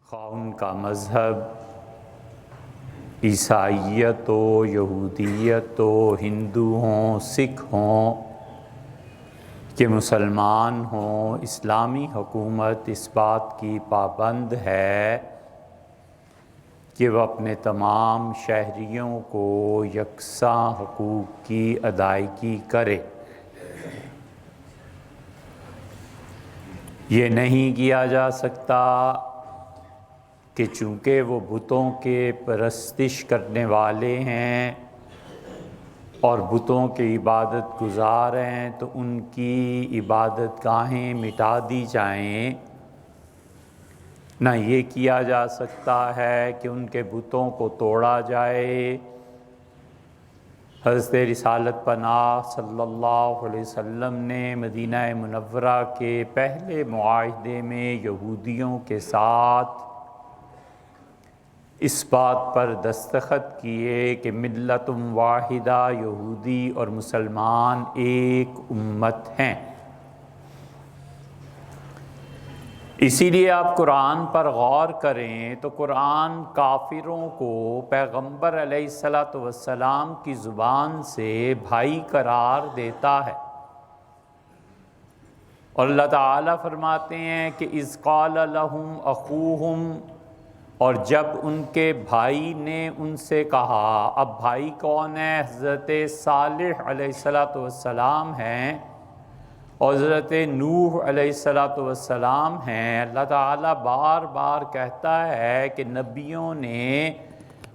خواہ ان کا مذہب عیسائیت ہو، یہودیت ہو، ہندو ہوں، سکھ ہوں کہ مسلمان ہوں، اسلامی حکومت اس بات کی پابند ہے کہ وہ اپنے تمام شہریوں کو یکساں حقوق کی ادائیگی کرے۔ یہ نہیں کیا جا سکتا کہ چونکہ وہ بتوں کے پرستش کرنے والے ہیں اور بتوں کے عبادت گزار ہیں تو ان کی عبادت گاہیں مٹا دی جائیں، نہ یہ کیا جا سکتا ہے کہ ان کے بتوں کو توڑا جائے۔ حضرت رسالت پناہ صلی اللہ علیہ وسلم نے مدینہ منورہ کے پہلے معاہدے میں یہودیوں کے ساتھ اس بات پر دستخط کیے کہ ملت واحدہ، یہودی اور مسلمان ایک امت ہیں۔ اسی لیے آپ قرآن پر غور کریں تو قرآن کافروں کو پیغمبر علیہ السلام کی زبان سے بھائی قرار دیتا ہے، اور اللہ تعالیٰ فرماتے ہیں کہ اذ قال لہم اخوہم، اور جب ان کے بھائی نے ان سے کہا۔ اب بھائی کون ہے؟ حضرت صالح علیہ السلام ہیں اور حضرت نوح علیہ السلام ہیں۔ اللہ تعالیٰ بار بار کہتا ہے کہ نبیوں نے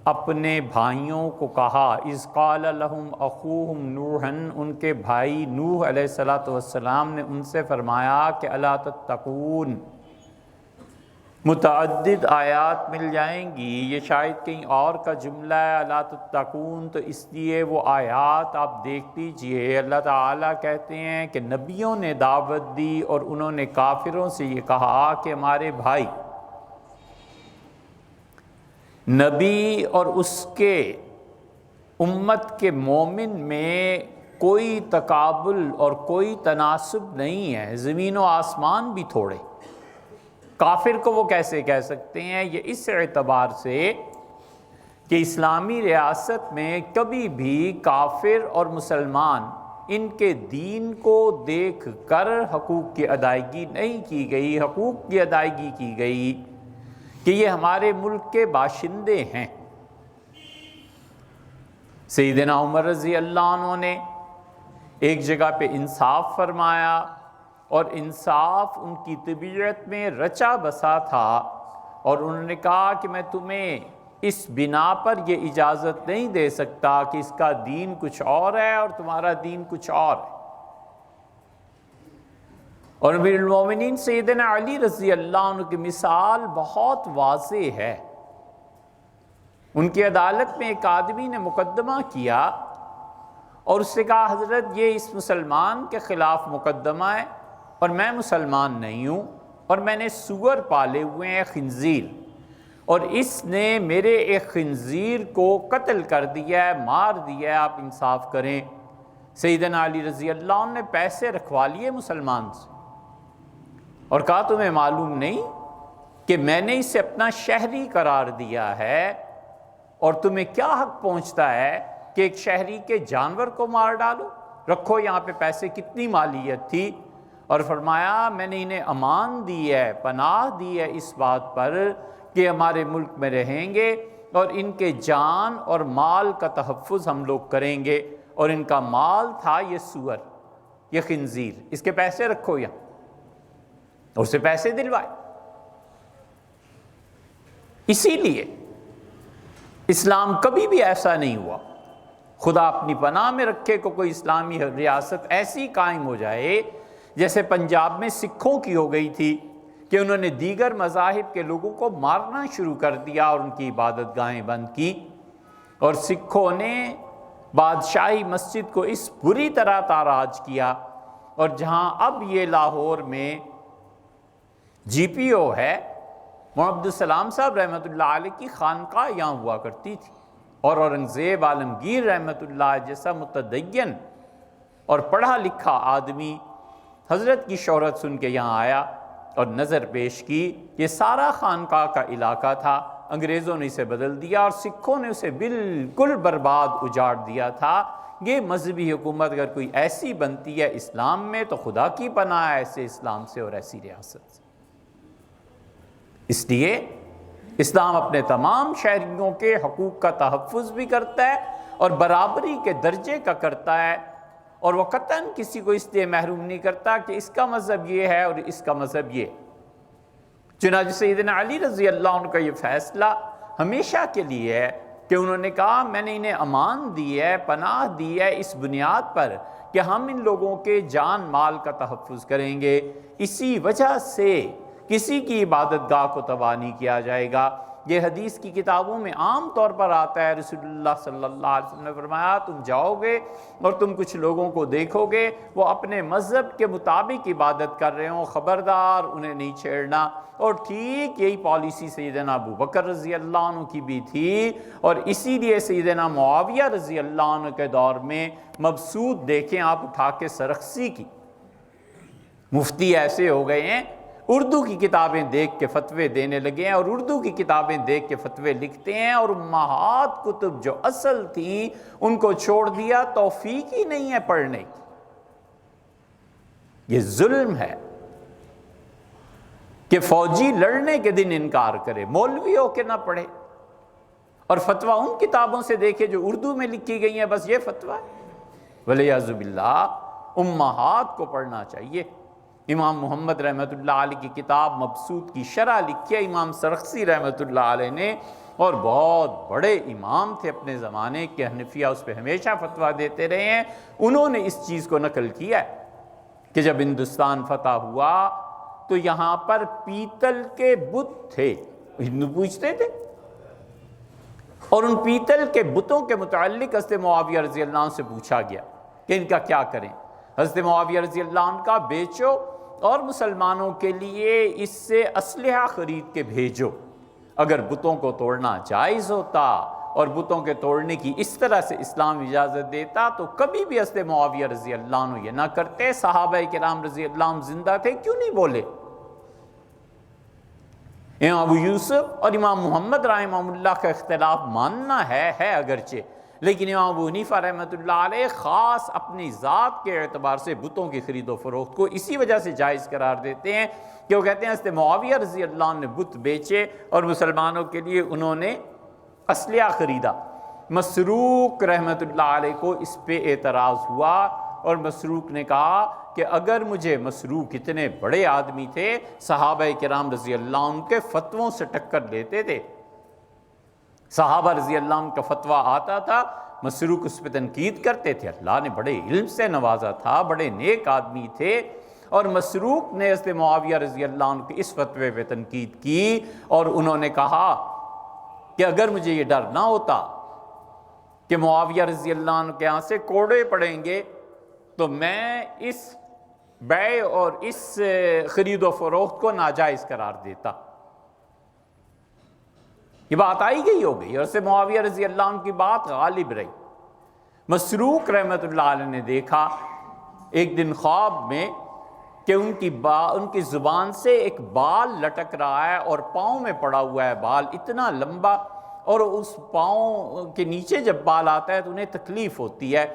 اپنے بھائیوں کو کہا، اذ قال لہم اخوہم نوحا، ان کے بھائی نوح علیہ السلام نے ان سے فرمایا کہ الا تتقون۔ متعدد آیات مل جائیں گی، یہ شاید کہیں اور کا جملہ ہے الا تتقون، تو اس لیے وہ آیات آپ دیکھ لیجئے۔ اللہ تعالیٰ کہتے ہیں کہ نبیوں نے دعوت دی اور انہوں نے کافروں سے یہ کہا کہ ہمارے بھائی، نبی اور اس کے امت کے مومن میں کوئی تقابل اور کوئی تناسب نہیں ہے، زمین و آسمان بھی تھوڑے۔ کافر کو وہ کیسے کہہ سکتے ہیں؟ یہ اس اعتبار سے کہ اسلامی ریاست میں کبھی بھی کافر اور مسلمان ان کے دین کو دیکھ کر حقوق کی ادائیگی نہیں کی گئی۔ حقوق کی ادائیگی کی گئی کہ یہ ہمارے ملک کے باشندے ہیں۔ سیدنا عمر رضی اللہ عنہ نے ایک جگہ پہ انصاف فرمایا، اور انصاف ان کی طبیعت میں رچا بسا تھا، اور انہوں نے کہا کہ میں تمہیں اس بنا پر یہ اجازت نہیں دے سکتا کہ اس کا دین کچھ اور ہے اور تمہارا دین کچھ اور ہے۔ اور امیر المومنین سیدنا علی رضی اللہ عنہ کی مثال بہت واضح ہے۔ ان کی عدالت میں ایک آدمی نے مقدمہ کیا اور اس سے کہا، حضرت یہ اس مسلمان کے خلاف مقدمہ ہے اور میں مسلمان نہیں ہوں، اور میں نے سور پالے ہوئے ہیں، خنزیر، اور اس نے میرے ایک خنزیر کو قتل کر دیا ہے، مار دیا ہے، آپ انصاف کریں۔ سیدنا علی رضی اللہ عنہ نے پیسے رکھوا لیے مسلمان سے اور کہا، تمہیں معلوم نہیں کہ میں نے اسے اپنا شہری قرار دیا ہے، اور تمہیں کیا حق پہنچتا ہے کہ ایک شہری کے جانور کو مار ڈالو؟ رکھو یہاں پہ پیسے، کتنی مالیت تھی۔ اور فرمایا، میں نے انہیں امان دی ہے، پناہ دی ہے اس بات پر کہ ہمارے ملک میں رہیں گے اور ان کے جان اور مال کا تحفظ ہم لوگ کریں گے، اور ان کا مال تھا یہ سور، یہ خنزیر، اس کے پیسے رکھو یہاں، اور اسے پیسے دلوائے۔ اسی لیے اسلام کبھی بھی ایسا نہیں ہوا، خدا اپنی پناہ میں رکھے کہ کوئی اسلامی ریاست ایسی قائم ہو جائے جیسے پنجاب میں سکھوں کی ہو گئی تھی کہ انہوں نے دیگر مذاہب کے لوگوں کو مارنا شروع کر دیا اور ان کی عبادت گاہیں بند کی، اور سکھوں نے بادشاہی مسجد کو اس بری طرح تاراج کیا، اور جہاں اب یہ لاہور میں جی پی او ہے، محمد عبدالسلام صاحب رحمۃ اللہ علیہ کی خانقاہ یہاں ہوا کرتی تھی، اور اورنگزیب عالمگیر رحمۃ اللہ جیسا متدین اور پڑھا لکھا آدمی حضرت کی شہرت سن کے یہاں آیا اور نظر پیش کی. یہ سارا خانقاہ کا علاقہ تھا، انگریزوں نے اسے بدل دیا اور سکھوں نے اسے بالکل برباد اجاڑ دیا تھا. یہ مذہبی حکومت اگر کوئی ایسی بنتی ہے اسلام میں تو خدا کی پناہ ہے ایسے اسلام سے اور ایسی ریاست سے. اس لیے اسلام اپنے تمام شہریوں کے حقوق کا تحفظ بھی کرتا ہے اور برابری کے درجے کا کرتا ہے، اور وہ قطعاً کسی کو اس لیے محروم نہیں کرتا کہ اس کا مذہب یہ ہے اور اس کا مذہب یہ. چنانچہ سیدنا علی رضی اللہ عنہ کا یہ فیصلہ ہمیشہ کے لیے ہے کہ انہوں نے کہا میں نے انہیں امان دی ہے، پناہ دی ہے اس بنیاد پر کہ ہم ان لوگوں کے جان مال کا تحفظ کریں گے. اسی وجہ سے کسی کی عبادت گاہ کو تباہ نہیں کیا جائے گا. یہ حدیث کی کتابوں میں عام طور پر آتا ہے. رسول اللہ صلی اللہ علیہ وسلم نے فرمایا تم جاؤ گے اور تم کچھ لوگوں کو دیکھو گے وہ اپنے مذہب کے مطابق عبادت کر رہے ہوں، خبردار انہیں نہیں چھیڑنا. اور ٹھیک یہی پالیسی سیدنا ابو بکر رضی اللہ عنہ کی بھی تھی، اور اسی لیے سیدنا معاویہ رضی اللہ عنہ کے دور میں مبسوط دیکھیں آپ اٹھا کے سرخسی کی مفتی ایسے ہو گئے ہیں، اردو کی کتابیں دیکھ کے فتوے دینے لگے ہیں اور اردو کی کتابیں دیکھ کے فتوے لکھتے ہیں، اور امہات کتب جو اصل تھیں ان کو چھوڑ دیا، توفیق ہی نہیں ہے پڑھنے کی. یہ ظلم ہے کہ فوجی لڑنے کے دن انکار کرے، مولوی ہو کے نہ پڑھے اور فتویٰ ان کتابوں سے دیکھے جو اردو میں لکھی گئی ہیں، بس یہ فتویٰ ہے. ولیعذ باللہ امہات کو پڑھنا چاہیے. امام محمد رحمۃ اللہ علیہ کی کتاب مبسوط کی شرح لکھی ہے امام سرخسی رحمۃ اللہ علیہ نے، اور بہت بڑے امام تھے اپنے زمانے کے، حنفیہ اس پہ ہمیشہ فتویٰ دیتے رہے ہیں. انہوں نے اس چیز کو نقل کیا ہے کہ جب ہندوستان فتح ہوا تو یہاں پر پیتل کے بت تھے. ہندو پوچھتے تھے، اور ان پیتل کے بتوں کے متعلق حضرت معاویہ رضی اللہ عنہ سے پوچھا گیا کہ ان کا کیا کریں. حضرت معاویہ رضی اللہ عنہ کا بیچو اور مسلمانوں کے لیے اس سے اسلحہ خرید کے بھیجو. اگر بتوں کو توڑنا جائز ہوتا اور بتوں کے توڑنے کی اس طرح سے اسلام اجازت دیتا تو کبھی بھی حضرت معاویہ رضی اللہ عنہ یہ نہ کرتے. صحابہ کرام رضی اللہ عنہ زندہ تھے، کیوں نہیں بولے؟ امام ابو یوسف اور امام محمد رحمہ اللہ کا اختلاف ماننا ہے اگرچہ، لیکن امام ابو حنیفہ رحمۃ اللہ علیہ خاص اپنی ذات کے اعتبار سے بتوں کی خرید و فروخت کو اسی وجہ سے جائز قرار دیتے ہیں کہ وہ کہتے ہیں حضرت معاویہ رضی اللہ عنہ نے بت بیچے اور مسلمانوں کے لیے انہوں نے اسلحہ خریدا. مسروق رحمۃ اللہ علیہ کو اس پہ اعتراض ہوا اور مسروق نے کہا کہ اگر مجھے، مسروق اتنے بڑے آدمی تھے، صحابہ کرام رضی اللہ عنہ کے فتووں سے ٹکر لیتے تھے، صحابہ رضی اللہ عنہ کا فتویٰ آتا تھا، مسروق اس پہ تنقید کرتے تھے. اللہ نے بڑے علم سے نوازا تھا، بڑے نیک آدمی تھے، اور مسروق نے حضرت معاویہ رضی اللہ عنہ کے اس فتوے پہ تنقید کی اور انہوں نے کہا کہ اگر مجھے یہ ڈر نہ ہوتا کہ معاویہ رضی اللہ عنہ کے ہاں سے کوڑے پڑیں گے تو میں اس بیع اور اس خرید و فروخت کو ناجائز قرار دیتا. یہ بات آئی گئی ہو گئی اور سے معاویہ رضی اللہ عنہ کی بات غالب رہی. مسروق رحمۃ اللہ علیہ نے دیکھا ایک دن خواب میں کہ ان کی زبان سے ایک بال لٹک رہا ہے اور پاؤں میں پڑا ہوا ہے بال اتنا لمبا، اور اس پاؤں کے نیچے جب بال آتا ہے تو انہیں تکلیف ہوتی ہے.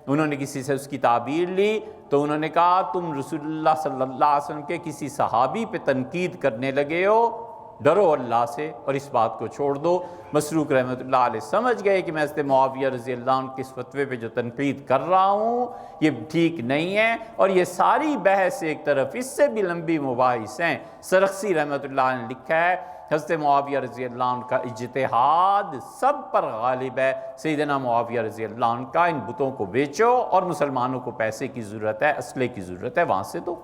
انہوں نے کسی سے اس کی تعبیر لی تو انہوں نے کہا تم رسول اللہ صلی اللہ علیہ وسلم کے کسی صحابی پہ تنقید کرنے لگے ہو، ڈرو اللہ سے اور اس بات کو چھوڑ دو. مسروق رحمۃ اللہ علیہ سمجھ گئے کہ میں حضرت معاویہ رضی اللہ عنہ کے اس فتوے پہ جو تنقید کر رہا ہوں یہ ٹھیک نہیں ہے، اور یہ ساری بحث ایک طرف، اس سے بھی لمبی مباحث ہیں. سرخسی رحمۃ اللہ علیہ نے لکھا ہے حضرت معاویہ رضی اللہ عنہ کا اجتہاد سب پر غالب ہے. سیدنا معاویہ رضی اللہ عنہ کا ان بتوں کو بیچو اور مسلمانوں کو پیسے کی ضرورت ہے، اسلحے کی ضرورت ہے، وہاں سے دو.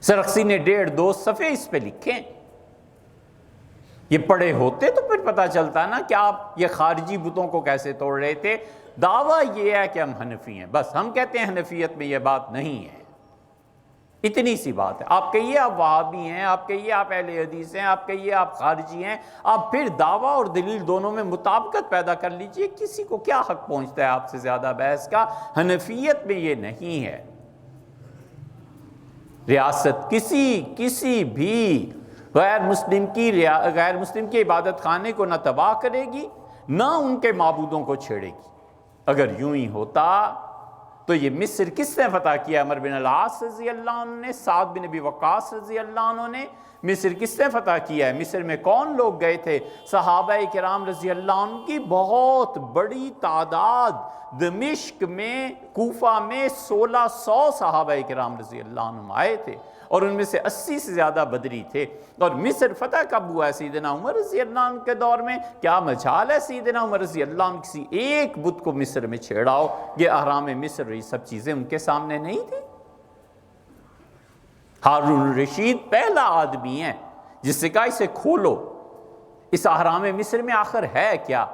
سرخسی نے 1.5-2 صفحے اس پہ لکھے. یہ پڑھے ہوتے تو پھر پتہ چلتا نا کہ آپ یہ خارجی بتوں کو کیسے توڑ رہے تھے. دعویٰ یہ ہے کہ ہم حنفی ہیں، بس ہم کہتے ہیں حنفیت میں یہ بات نہیں ہے. اتنی سی بات ہے. آپ کہیے آپ وہابی ہیں، آپ کہیے آپ اہل حدیث ہیں، آپ کہیے آپ خارجی ہیں، آپ پھر دعویٰ اور دلیل دونوں میں مطابقت پیدا کر لیجئے. کسی کو کیا حق پہنچتا ہے آپ سے زیادہ بحث کا؟ حنفیت میں یہ نہیں ہے. ریاست کسی بھی غیر مسلم کی عبادت خانے کو نہ تباہ کرے گی، نہ ان کے معبودوں کو چھیڑے گی۔ اگر یوں ہی ہوتا تو یہ مصر کس نے فتح کیا؟ عمر بن العاص رضی اللہ عنہ نے، سعد بن ابی وقاص رضی اللہ عنہ نے۔ مصر کس نے فتح کیا ہے؟ مصر میں کون لوگ گئے تھے؟ صحابہ کرام رضی اللہ عنہ کی بہت بڑی تعداد، دمشق میں، کوفہ میں 1600 صحابہ کرام رضی اللہ عنہ آئے تھے، اور ان میں سے 80 سے زیادہ بدری تھے۔ اور مصر فتح کب ہوا ہے؟ سیدنا عمر رضی اللہ عنہ کے دور میں۔ کیا مجال ہے سیدنا عمر رضی اللہ عنہ کسی ایک بت کو مصر میں چھیڑاؤ؟ یہ احرام مصر، یہ سب چیزیں ان کے سامنے نہیں تھی۔ ہارون الرشید پہلا آدمی ہے جس سے کہا اسے کھولو، اس احرام مصر میں آخر ہے کیا؟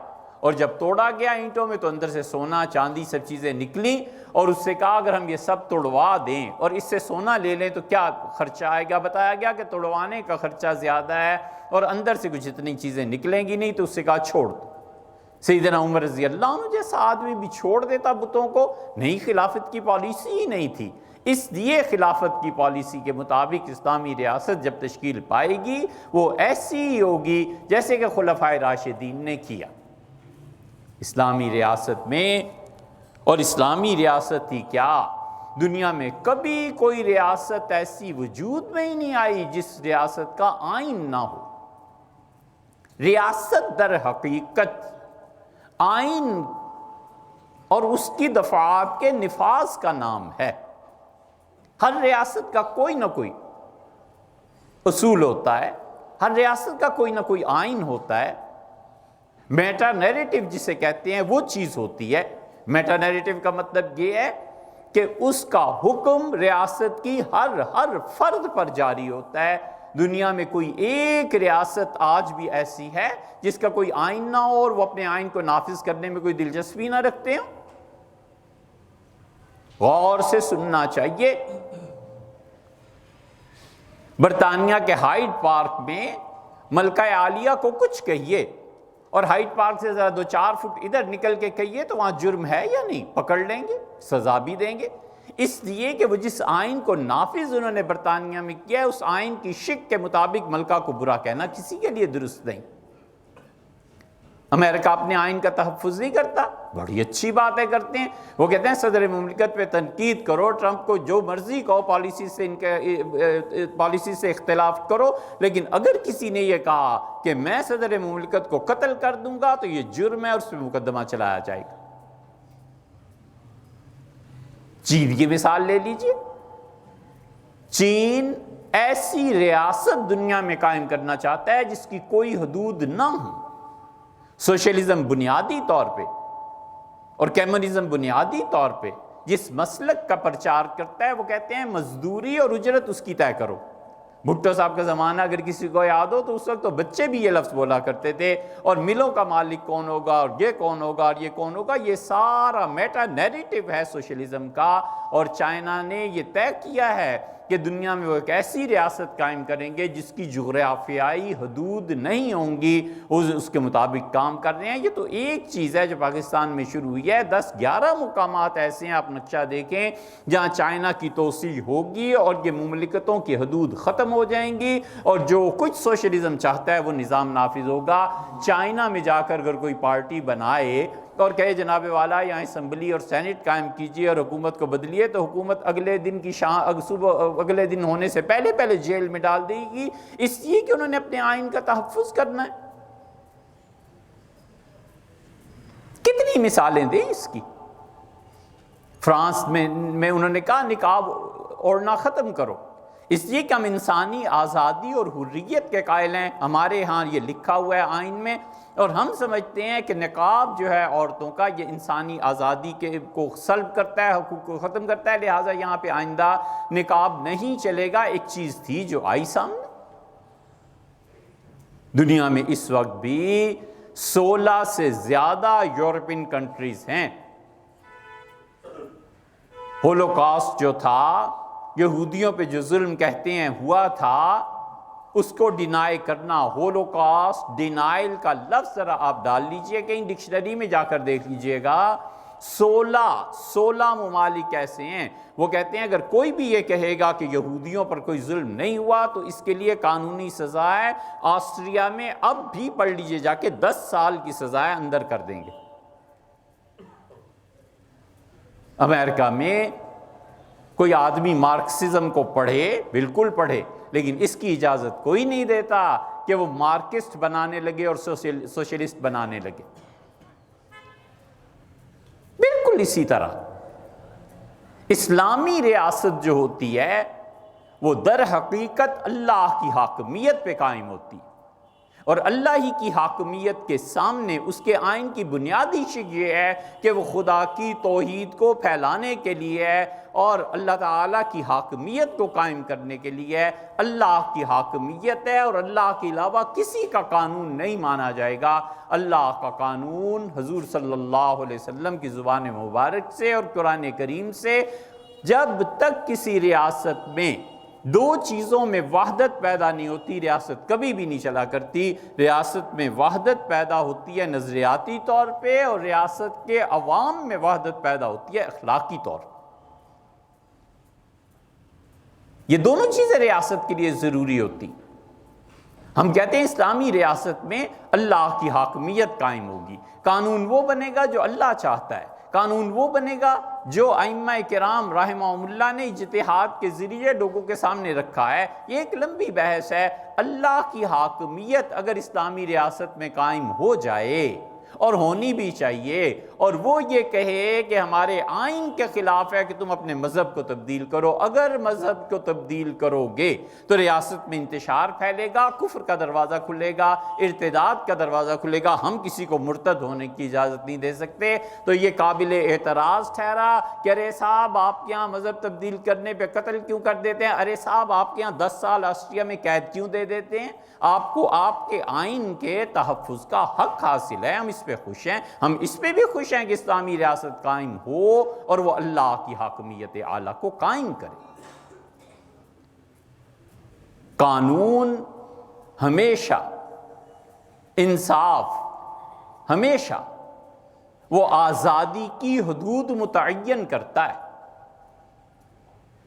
اور جب توڑا گیا اینٹوں میں تو اندر سے سونا چاندی سب چیزیں نکلیں، اور اس سے کہا اگر ہم یہ سب توڑوا دیں اور اس سے سونا لے لیں تو کیا خرچہ آئے گا؟ بتایا گیا کہ توڑوانے کا خرچہ زیادہ ہے اور اندر سے کچھ اتنی چیزیں نکلیں گی نہیں، تو اس سے کہا چھوڑ دو۔ سیدنا عمر رضی اللہ عنہ جیسا آدمی بھی چھوڑ دیتا بتوں کو؟ نہیں، خلافت کی پالیسی ہی نہیں تھی۔ اس لیے خلافت کی پالیسی کے مطابق اسلامی ریاست جب تشکیل پائے گی وہ ایسی ہی ہوگی جیسے کہ خلفائے راشدین نے کیا۔ اسلامی ریاست میں، اور اسلامی ریاست ہی کیا، دنیا میں کبھی کوئی ریاست ایسی وجود میں ہی نہیں آئی جس ریاست کا آئین نہ ہو۔ ریاست در حقیقت آئین اور اس کی دفعات کے نفاذ کا نام ہے۔ ہر ریاست کا کوئی نہ کوئی اصول ہوتا ہے، ہر ریاست کا کوئی نہ کوئی آئین ہوتا ہے۔ میٹا نیریٹو جسے کہتے ہیں وہ چیز ہوتی ہے۔ میٹا نیریٹو کا مطلب یہ ہے کہ اس کا حکم ریاست کی ہر فرد پر جاری ہوتا ہے۔ دنیا میں کوئی ایک ریاست آج بھی ایسی ہے جس کا کوئی آئین نہ ہو اور وہ اپنے آئین کو نافذ کرنے میں کوئی دلچسپی نہ رکھتے ہوں؟ غور سے سننا چاہیے۔ برطانیہ کے ہائیڈ پارک میں ملکہ عالیہ کو کچھ کہیے اور ہائیڈ پارک سے ذرا 2-4 فٹ ادھر نکل کے کہیے تو وہاں جرم ہے یا نہیں؟ پکڑ لیں گے، سزا بھی دیں گے، اس لیے کہ وہ جس آئین کو نافذ انہوں نے برطانیہ میں کیا ہے اس آئین کی شک کے مطابق ملکہ کو برا کہنا کسی کے لیے درست نہیں۔ امریکہ اپنے آئین کا تحفظ نہیں کرتا، بڑی اچھی باتیں کرتے ہیں۔ وہ کہتے ہیں صدر مملکت پہ تنقید کرو، ٹرمپ کو جو مرضی کہو، پالیسی سے اختلاف کرو، لیکن اگر کسی نے یہ کہا کہ میں صدر مملکت کو قتل کر دوں گا تو یہ جرم ہے اور اس پہ مقدمہ چلایا جائے گا۔ چین کی مثال لے لیجئے۔ چین ایسی ریاست دنیا میں قائم کرنا چاہتا ہے جس کی کوئی حدود نہ ہو۔ سوشلزم بنیادی طور پہ اور کمیونزم بنیادی طور پہ جس مسلک کا پرچار کرتا ہے وہ کہتے ہیں مزدوری اور اجرت اس کی طے کرو۔ بھٹو صاحب کا زمانہ اگر کسی کو یاد ہو تو اس وقت تو بچے بھی یہ لفظ بولا کرتے تھے، اور ملوں کا مالک کون ہوگا اور یہ کون ہوگا اور یہ کون ہوگا، یہ سارا میٹا نیریٹو ہے سوشلزم کا۔ اور چائنا نے یہ طے کیا ہے کہ دنیا میں وہ ایک ایسی ریاست قائم کریں گے جس کی جغرافیائی حدود نہیں ہوں گی، اس کے مطابق کام کر رہے ہیں۔ یہ تو ایک چیز ہے جو پاکستان میں شروع ہوئی ہے، 10-11 مقامات ایسے ہیں، آپ نقشہ دیکھیں جہاں چائنا کی توسیع ہوگی اور یہ مملکتوں کی حدود ختم ہو جائیں گی اور جو کچھ سوشلزم چاہتا ہے وہ نظام نافذ ہوگا۔ چائنا میں جا کر اگر کوئی پارٹی بنائے اور کہے جناب والا یہاں اسمبلی اور سینٹ قائم کیجئے اور حکومت کو بدلیے، تو حکومت اگلے دن کی اگلے دن ہونے سے پہلے جیل میں ڈال دے گی، اس لیے کہ انہوں نے اپنے آئین کا تحفظ کرنا ہے۔ کتنی مثالیں دیں اس کی۔ فرانس میں انہوں نے کہا نقاب اوڑھنا ختم کرو، اس لیے کہ ہم انسانی آزادی اور حریت کے قائل ہیں، ہمارے ہاں یہ لکھا ہوا ہے آئین میں، اور ہم سمجھتے ہیں کہ نقاب جو ہے عورتوں کا یہ انسانی آزادی کو سلب کرتا ہے، حقوق کو ختم کرتا ہے، لہٰذا یہاں پہ آئندہ نقاب نہیں چلے گا۔ ایک چیز تھی جو آئی سامنے۔ دنیا میں اس وقت بھی 16 سے زیادہ یورپین کنٹریز ہیں۔ ہولوکاسٹ جو تھا، یہودیوں پہ جو ظلم کہتے ہیں ہوا تھا، اس کو ڈینائی کرنا، ہولوکاسٹ ڈینائل کا لفظ ذرا آپ ڈال لیجئے، کہیں ڈکشنری میں جا کر دیکھ لیجئے گا، 16 ممالک ایسے ہیں وہ کہتے ہیں اگر کوئی بھی یہ کہے گا کہ یہودیوں پر کوئی ظلم نہیں ہوا تو اس کے لیے قانونی سزا ہے۔ آسٹریا میں اب بھی پڑھ لیجئے جا کے 10 سال کی سزا اندر کر دیں گے۔ امریکہ میں کوئی آدمی مارکسزم کو پڑھے، بالکل پڑھے، لیکن اس کی اجازت کوئی نہیں دیتا کہ وہ مارکسٹ بنانے لگے اور سوشلسٹ بنانے لگے۔ بالکل اسی طرح اسلامی ریاست جو ہوتی ہے وہ در حقیقت اللہ کی حاکمیت پہ قائم ہوتی ہے، اور اللہ ہی کی حاکمیت کے سامنے اس کے آئین کی بنیادی شک یہ ہے کہ وہ خدا کی توحید کو پھیلانے کے لیے ہے اور اللہ تعالیٰ کی حاکمیت کو قائم کرنے کے لیے ہے۔ اللہ کی حاکمیت ہے اور اللہ کے علاوہ کسی کا قانون نہیں مانا جائے گا۔ اللہ کا قانون حضور صلی اللہ علیہ وسلم کی زبان مبارک سے اور قرآن کریم سے جب تک کسی ریاست میں دو چیزوں میں وحدت پیدا نہیں ہوتی، ریاست کبھی بھی نہیں چلا کرتی۔ ریاست میں وحدت پیدا ہوتی ہے نظریاتی طور پہ، اور ریاست کے عوام میں وحدت پیدا ہوتی ہے اخلاقی طور پہ۔ یہ دونوں چیزیں ریاست کے لیے ضروری ہوتی۔ ہم کہتے ہیں اسلامی ریاست میں اللہ کی حاکمیت قائم ہوگی، قانون وہ بنے گا جو اللہ چاہتا ہے، قانون وہ بنے گا جو ائمہ کرام رحمہم اللہ نے اجتہاد کے ذریعے لوگوں کے سامنے رکھا ہے۔ یہ ایک لمبی بحث ہے۔ اللہ کی حاکمیت اگر اسلامی ریاست میں قائم ہو جائے، اور ہونی بھی چاہیے، اور وہ یہ کہے کہ ہمارے آئین کے خلاف ہے کہ تم اپنے مذہب کو تبدیل کرو، اگر مذہب کو تبدیل کرو گے تو ریاست میں انتشار پھیلے گا، کفر کا دروازہ کھلے گا، ارتداد کا دروازہ کھلے گا، ہم کسی کو مرتد ہونے کی اجازت نہیں دے سکتے۔ تو یہ قابل اعتراض ٹھہرا کہ ارے صاحب آپ کے یہاں مذہب تبدیل کرنے پہ قتل کیوں کر دیتے ہیں، ارے صاحب آپ کے یہاں 10 سال آسٹریا میں قید کیوں دے دیتے ہیں، آپ کو آپ کے آئین کے تحفظ کا حق حاصل ہے، ہم اس پہ خوش ہیں، ہم اس پہ بھی خوش ہیں کہ اسلامی ریاست قائم ہو اور وہ اللہ کی حاکمیت اعلیٰ کو قائم کرے۔ قانون ہمیشہ انصاف، ہمیشہ وہ آزادی کی حدود متعین کرتا ہے۔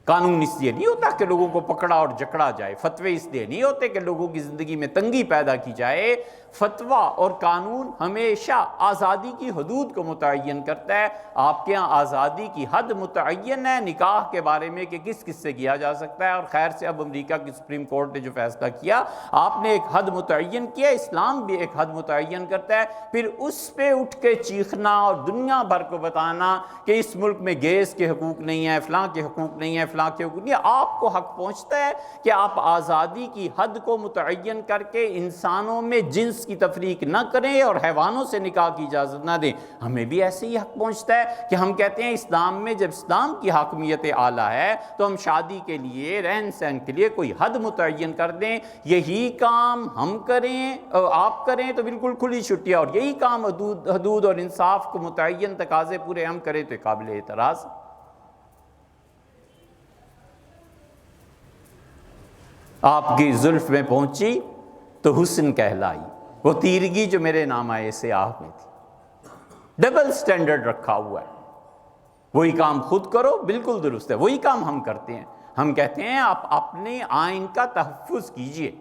قانون اس لیے نہیں ہوتا کہ لوگوں کو پکڑا اور جکڑا جائے، فتوے اس لیے نہیں ہوتے کہ لوگوں کی زندگی میں تنگی پیدا کی جائے۔ فتویٰ اور قانون ہمیشہ آزادی کی حدود کو متعین کرتا ہے۔ آپ کے ہاں آزادی کی حد متعین ہے نکاح کے بارے میں کہ کس کس سے کیا جا سکتا ہے، اور خیر سے اب امریکہ کی سپریم کورٹ نے جو فیصلہ کیا، آپ نے ایک حد متعین کیا، اسلام بھی ایک حد متعین کرتا ہے۔ پھر اس پہ اٹھ کے چیخنا اور دنیا بھر کو بتانا کہ اس ملک میں گیس کے حقوق نہیں ہیں، فلاں کے حقوق نہیں ہیں، فلاں کے حقوق نہیں ہیں، آپ کو حق پہنچتا ہے کہ آپ آزادی کی حد کو متعین کر کے انسانوں میں جنس کی تفریق نہ کریں اور حیوانوں سے نکاح کی اجازت نہ دیں۔ ہمیں بھی ایسے ہی حق پہنچتا ہے کہ ہم کہتے ہیں اسلام میں جب اسلام کی حاکمیت اعلیٰ ہے تو ہم شادی کے لیے، رہن سہن کے لیے کوئی حد متعین کر دیں۔ یہی کام ہم کریں، آپ کریں تو بالکل کھلی چھٹیاں، اور یہی کام حدود اور انصاف کو متعین تقاضے پورے ہم کریں تو قابل اعتراض۔ آپ کی زلف میں پہنچی تو حسن کہلائی، وہ تیرگی جو میرے نامہ سیاہ میں تھی۔ ڈبل سٹینڈرڈ رکھا ہوا ہے، وہی کام خود کرو، بالکل درست ہے، وہی کام ہم کرتے ہیں۔ ہم کہتے ہیں آپ اپنے آئین کا تحفظ کیجئے۔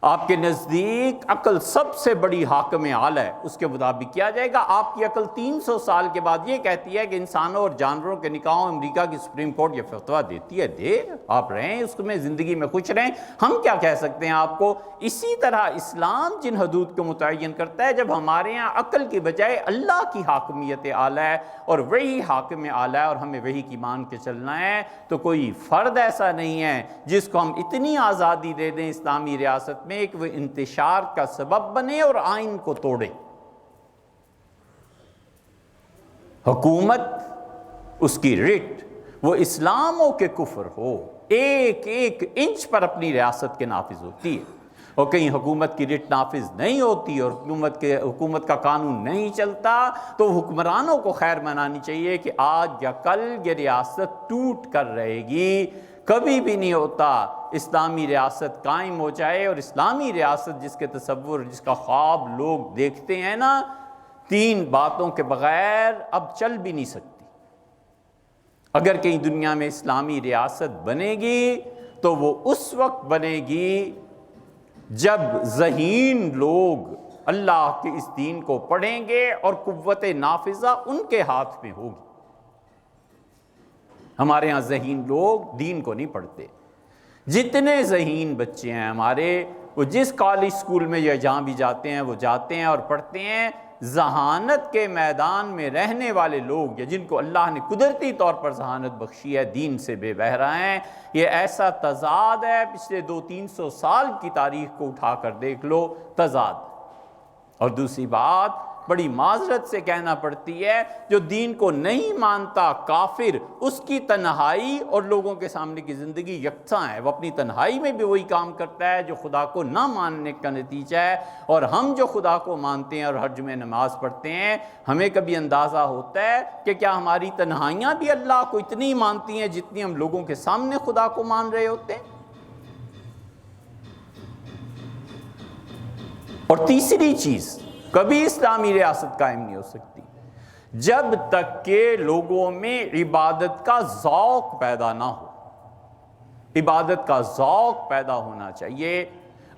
آپ کے نزدیک عقل سب سے بڑی حاکم اعلیٰ ہے، اس کے مطابق کیا جائے گا۔ آپ کی عقل 300 سال کے بعد یہ کہتی ہے کہ انسانوں اور جانوروں کے نکاحوں، امریکہ کی سپریم کورٹ یہ فتویٰ دیتی ہے، دے، آپ رہیں اس میں، زندگی میں خوش رہیں، ہم کیا کہہ سکتے ہیں آپ کو۔ اسی طرح اسلام جن حدود کو متعین کرتا ہے، جب ہمارے ہاں عقل کی بجائے اللہ کی حاکمیت اعلیٰ ہے اور وہی حاکم اعلیٰ ہے اور ہمیں وہی کی مان کے چلنا ہے، تو کوئی فرد ایسا نہیں ہے جس کو ہم اتنی آزادی دے دیں اسلامی ریاست میں کہ وہ انتشار کا سبب بنے اور آئین کو توڑے۔ حکومت، اس کی رٹ، وہ اسلام ہو کہ کفر ہو، ایک ایک انچ پر اپنی ریاست کے نافذ ہوتی ہے، اور کہیں حکومت کی رٹ نافذ نہیں ہوتی اور حکومت کا قانون نہیں چلتا تو حکمرانوں کو خیر منانی چاہیے کہ آج یا کل یہ ریاست ٹوٹ کر رہے گی۔ کبھی بھی نہیں ہوتا اسلامی ریاست قائم ہو جائے، اور اسلامی ریاست جس کے تصور، جس کا خواب لوگ دیکھتے ہیں نا، 3 باتوں کے بغیر اب چل بھی نہیں سکتی۔ اگر کہیں دنیا میں اسلامی ریاست بنے گی تو وہ اس وقت بنے گی جب ذہین لوگ اللہ کے اس دین کو پڑھیں گے اور قوت نافذہ ان کے ہاتھ میں ہوگی۔ ہمارے ہاں ذہین لوگ دین کو نہیں پڑھتے۔ جتنے ذہین بچے ہیں ہمارے، وہ جس کالج اسکول میں یا جہاں بھی جاتے ہیں وہ جاتے ہیں اور پڑھتے ہیں، ذہانت کے میدان میں رہنے والے لوگ یا جن کو اللہ نے قدرتی طور پر ذہانت بخشی ہے، دین سے بے بہرہ ہیں۔ یہ ایسا تضاد ہے، پچھلے 200-300 سال کی تاریخ کو اٹھا کر دیکھ لو، تضاد۔ اور دوسری بات بڑی معذرت سے کہنا پڑتی ہے، جو دین کو نہیں مانتا کافر، اس کی تنہائی اور لوگوں کے سامنے کی زندگی یکساں ہے۔ وہ اپنی تنہائی میں بھی وہی کام کرتا ہے جو خدا کو نہ ماننے کا نتیجہ ہے، اور ہم جو خدا کو مانتے ہیں اور ہر جمعے نماز پڑھتے ہیں، ہمیں کبھی اندازہ ہوتا ہے کہ کیا ہماری تنہائیاں بھی اللہ کو اتنی مانتی ہیں جتنی ہم لوگوں کے سامنے خدا کو مان رہے ہوتے ہیں؟ اور تیسری چیز، کبھی اسلامی ریاست قائم نہیں ہو سکتی جب تک کہ لوگوں میں عبادت کا ذوق پیدا نہ ہو۔ عبادت کا ذوق پیدا ہونا چاہیے۔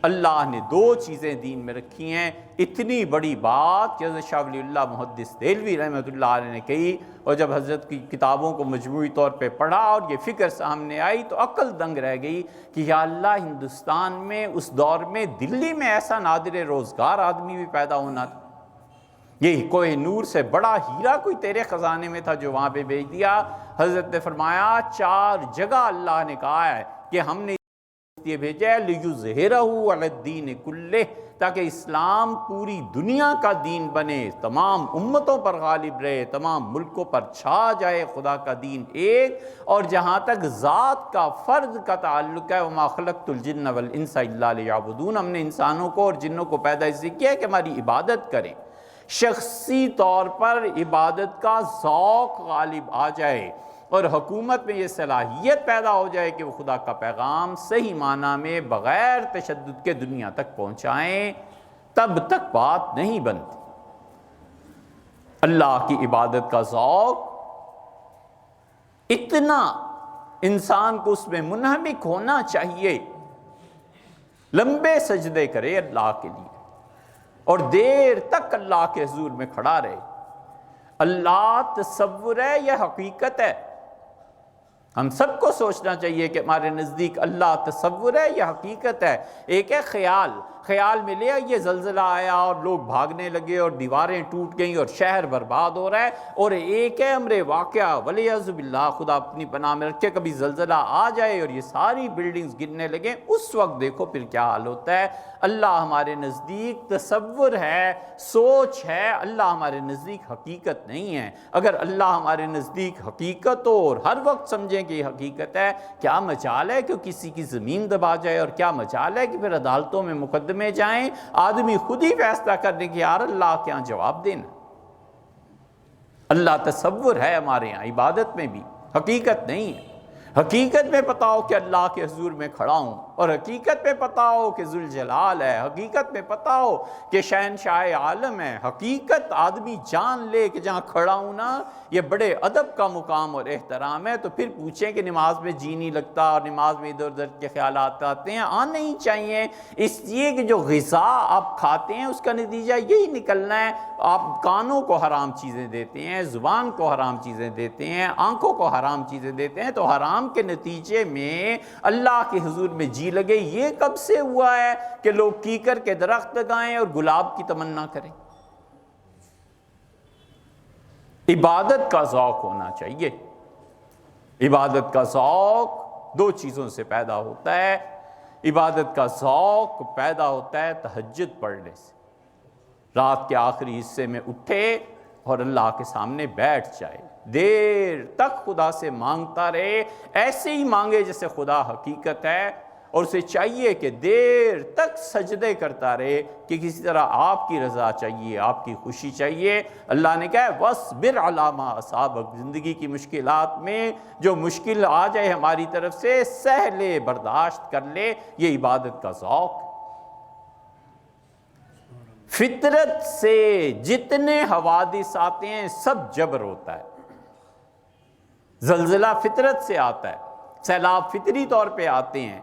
اللہ نے 2 چیزیں دین میں رکھی ہیں، اتنی بڑی بات کہ حضرت شاہ ولی اللہ محدث دہلوی رحمۃ اللہ علیہ نے کہی، اور جب حضرت کی کتابوں کو مجموعی طور پہ پڑھا اور یہ فکر سامنے آئی تو عقل دنگ رہ گئی کہ یا اللہ، ہندوستان میں اس دور میں دلی میں ایسا نادر روزگار آدمی بھی پیدا ہونا تھا۔ یہ کوہ نور سے بڑا ہیرا کوئی تیرے خزانے میں تھا جو وہاں پہ بھیج دیا۔ حضرت نے فرمایا 4 جگہ اللہ نے کہا ہے کہ ہم نے یہ بھیجا ہے لِيُظْهِرَهُ عَلَى الدِّينِ كُلِّهِ، تاکہ اسلام پوری دنیا کا دین بنے، تمام امتوں پر غالب رہے، تمام ملکوں پر چھا جائے خدا کا دین ایک۔ اور جہاں تک ذات کا فرد کا تعلق ہے، وَمَا خَلَقْتُ الْجِنَّ وَالْإِنسَ إِلَّا لِيَعْبُدُونَ، ہم نے انسانوں کو اور جنوں کو پیدا اس لیے کیا ہے کہ ہماری عبادت کریں۔ شخصی طور پر عبادت کا ذوق غالب آ جائے اور حکومت میں یہ صلاحیت پیدا ہو جائے کہ وہ خدا کا پیغام صحیح معنی میں بغیر تشدد کے دنیا تک پہنچائیں، تب تک بات نہیں بنتی۔ اللہ کی عبادت کا ذوق اتنا انسان کو اس میں منہمک ہونا چاہیے، لمبے سجدے کرے اللہ کے لیے اور دیر تک اللہ کے حضور میں کھڑا رہے۔ اللہ تصور ہے یا حقیقت ہے؟ ہم سب کو سوچنا چاہیے کہ ہمارے نزدیک اللہ تصور ہے یا حقیقت ہے؟ ایک ہے خیال، خیال میں لیا یہ زلزلہ آیا اور لوگ بھاگنے لگے اور دیواریں ٹوٹ گئیں اور شہر برباد ہو رہا ہے، اور ایک ہے امر واقعہ، ولیعذ باللہ، خدا اپنی پناہ میں رکھے، کبھی زلزلہ آ جائے اور یہ ساری بلڈنگز گرنے لگیں، اس وقت دیکھو پھر کیا حال ہوتا ہے۔ اللہ ہمارے نزدیک تصور ہے، سوچ ہے، اللہ ہمارے نزدیک حقیقت نہیں ہے۔ اگر اللہ ہمارے نزدیک حقیقت ہو اور ہر وقت سمجھیں کہ یہ حقیقت ہے، کیا مجال ہے کہ کسی کی زمین دبا جائے، اور کیا مجال ہے کہ پھر عدالتوں میں مقدمے جائیں، آدمی خود ہی فیصلہ کرنے کہ یار اللہ کیا جواب دینا۔ اللہ تصور ہے ہمارے یہاں، عبادت میں بھی، حقیقت نہیں ہے۔ حقیقت میں پتا ہو کہ اللہ کے حضور میں کھڑا ہوں، اور حقیقت میں پتا ہو کہ ذوالجلال ہے، حقیقت میں پتا ہو کہ شہنشاہ عالم ہے، حقیقت آدمی جان لے کہ جہاں کھڑا ہوں نا یہ بڑے ادب کا مقام اور احترام ہے، تو پھر پوچھیں کہ نماز میں جی نہیں لگتا اور نماز میں ادھر ادھر کے خیالات آتے ہیں، آنے ہی چاہیے، اس لیے کہ جو غذا آپ کھاتے ہیں اس کا نتیجہ یہی نکلنا ہے۔ آپ کانوں کو حرام چیزیں دیتے ہیں، زبان کو حرام چیزیں دیتے ہیں، آنکھوں کو حرام چیزیں دیتے ہیں، تو حرام کے نتیجے میں اللہ کے حضور میں جی لگے۔ یہ کب سے ہوا ہے کہ لوگ کیکر کے درخت لگائیں اور گلاب کی تمنا کریں؟ عبادت کا ذوق ہونا چاہیے۔ عبادت کا ذوق 2 چیزوں سے پیدا ہوتا ہے۔ عبادت کا ذوق پیدا ہوتا ہے تہجد پڑھنے سے، رات کے آخری حصے میں اٹھے اور اللہ کے سامنے بیٹھ جائے، دیر تک خدا سے مانگتا رہے، ایسے ہی مانگے جیسے خدا حقیقت ہے، اور اسے چاہیے کہ دیر تک سجدے کرتا رہے کہ کسی طرح آپ کی رضا چاہیے، آپ کی خوشی چاہیے۔ اللہ نے کہا ہے وَاصْبِرْ عَلَىٰ مَا أَصَابَكَ، زندگی کی مشکلات میں جو مشکل آ جائے ہماری طرف سے سہ لے، برداشت کر لے، یہ عبادت کا ذوق۔ فطرت سے جتنے حوادث آتے ہیں سب جبر ہوتا ہے. زلزلہ فطرت سے آتا ہے، سیلاب فطری طور پہ آتے ہیں،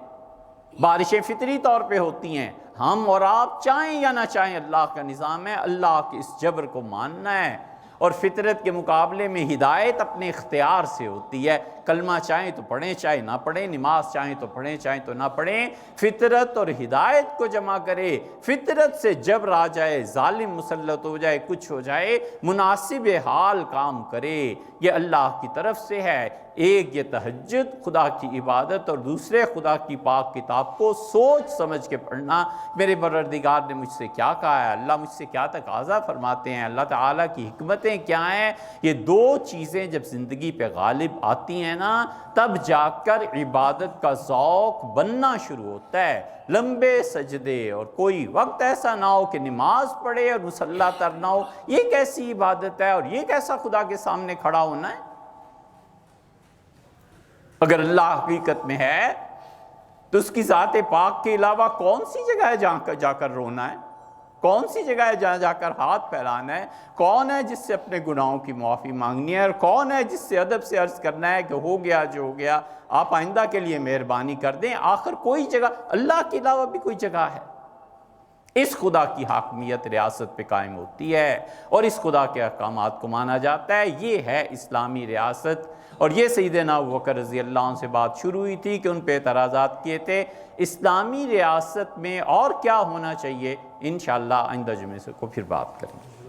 بارشیں فطری طور پہ ہوتی ہیں. ہم اور آپ چاہیں یا نہ چاہیں اللہ کا نظام ہے، اللہ کے اس جبر کو ماننا ہے. اور فطرت کے مقابلے میں ہدایت اپنے اختیار سے ہوتی ہے. کلمہ چاہیں تو پڑھیں چاہے نہ پڑھیں، نماز چاہیں تو پڑھیں چاہیں تو نہ پڑھیں. فطرت اور ہدایت کو جمع کرے. فطرت سے جبر آ جائے، ظالم مسلط ہو جائے، کچھ ہو جائے، مناسب حال کام کرے، یہ اللہ کی طرف سے ہے. ایک یہ تہجد خدا کی عبادت، اور دوسرے خدا کی پاک کتاب کو سوچ سمجھ کے پڑھنا. میرے پروردگار نے مجھ سے کیا کہا ہے، اللہ مجھ سے کیا تقاضا فرماتے ہیں، اللہ تعالیٰ کی حکمتیں کیا ہیں. یہ دو چیزیں جب زندگی پہ غالب آتی ہیں نا، تب جا کر عبادت کا ذوق بننا شروع ہوتا ہے. لمبے سجدے، اور کوئی وقت ایسا نہ ہو کہ نماز پڑھے اور مصلی تر نہ ہو. یہ کیسی عبادت ہے، اور یہ کیسا خدا کے سامنے کھڑا ہونا ہے؟ اگر اللہ حقیقت میں ہے تو اس کی ذات پاک کے علاوہ کون سی جگہ ہے جہاں جا کر رونا ہے؟ کون سی جگہ ہے جہاں جا کر ہاتھ پھیلانا ہے؟ کون ہے جس سے اپنے گناہوں کی معافی مانگنی ہے؟ اور کون ہے جس سے ادب سے عرض کرنا ہے کہ ہو گیا جو ہو گیا، آپ آئندہ کے لیے مہربانی کر دیں؟ آخر کوئی جگہ اللہ کے علاوہ بھی کوئی جگہ ہے؟ اس خدا کی حاکمیت ریاست پہ قائم ہوتی ہے، اور اس خدا کے احکامات کو مانا جاتا ہے. یہ ہے اسلامی ریاست. اور یہ سیدنا ابوبکر رضی اللہ عنہ سے بات شروع ہوئی تھی کہ ان پہ اعتراضات کیے تھے. اسلامی ریاست میں اور کیا ہونا چاہیے، انشاءاللہ آئندہ جمعے سے کو پھر بات کریں گے.